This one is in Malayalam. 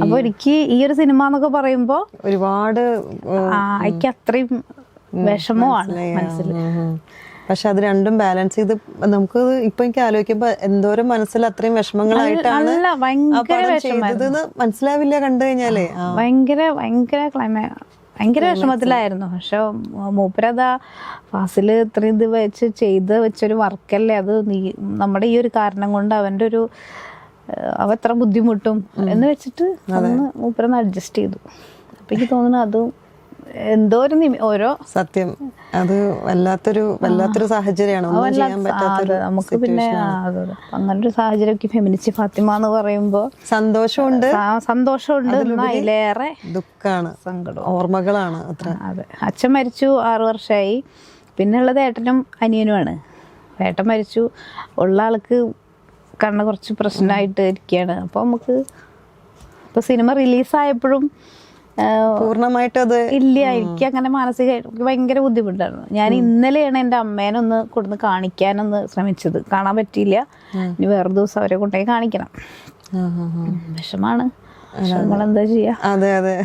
അപ്പൊ എനിക്ക് ഈ ഒരു സിനിമ എന്നൊക്കെ പറയുമ്പോ ഒരുപാട് എനിക്ക് അത്രയും വിഷമമാണ് മനസ്സിൽ. പക്ഷെ അത് രണ്ടും ബാലൻസ് ചെയ്ത് നമുക്ക് ഇപ്പൊ എനിക്ക് ആലോചിക്കുമ്പോ എന്തോരം മനസ്സിൽ അത്രയും വിഷമങ്ങളായിട്ടാണ് ചെയ്തതെന്ന് മനസ്സിലാവില്ല കണ്ടു കഴിഞ്ഞാലേ. ഭയങ്കര ഭയങ്കര വിഷമത്തിലായിരുന്നു. പക്ഷെ മൂപ്പരതാ ഫാസിൽ ഇത്രയും ഇത് വെച്ച് ചെയ്ത് വെച്ചൊരു വർക്കല്ലേ അത്. നമ്മുടെ ഈ ഒരു കാരണം കൊണ്ട് അവൻ്റെ ഒരു അവ എത്ര ബുദ്ധിമുട്ടും എന്ന് വെച്ചിട്ട് അന്ന് മൂപ്പരൊന്ന് അഡ്ജസ്റ്റ് ചെയ്തു. അപ്പൊ എനിക്ക് തോന്നുന്നു അതും എന്തോ ഒരു ഓരോ സത്യം അത് വല്ലാത്തൊരു സാഹചര്യമാണ്, ഒന്നും ചെയ്യാൻ പറ്റാത്ത നമുക്ക്. പിന്നെ അങ്ങനൊരു സാഹചര്യം ഫെമിനിസ്റ്റ് ഫാത്തിമ എന്ന് പറയുമ്പോ സന്തോഷമുണ്ട്, അതിലേറെ ദുഃഖാണ്, സങ്കടം, ഓർമ്മകളാണ്. അതെ, അച്ഛൻ മരിച്ചു 6 വർഷമായി. പിന്നെ ഉള്ളത് ഏട്ടനും അനിയനുമാണ്. ഏട്ടൻ മരിച്ചു, ഉള്ള ആൾക്ക് കണ്ണ് കുറച്ച് പ്രശ്നമായിട്ട് ഇരിക്കുകയാണ്. അപ്പോൾ നമുക്ക് ഇപ്പോൾ സിനിമ റിലീസായപ്പോഴും പൂർണ്ണമായിട്ട് അത് ഇല്ല. എനിക്ക് അങ്ങനെ മാനസികമായിട്ട് ഭയങ്കര ബുദ്ധിമുട്ടായിരുന്നു. ഞാൻ ഇന്നലെയാണ് എൻ്റെ അമ്മേനെ ഒന്ന് കൊടുന്ന് കാണിക്കാനൊന്ന് ശ്രമിച്ചത്, കാണാൻ പറ്റിയില്ല. ഇനി വേറെ ദിവസം അവരെ കൊണ്ടുപോയി കാണിക്കണം. വിഷമാണ്, എന്താ ചെയ്യാ. അതെ.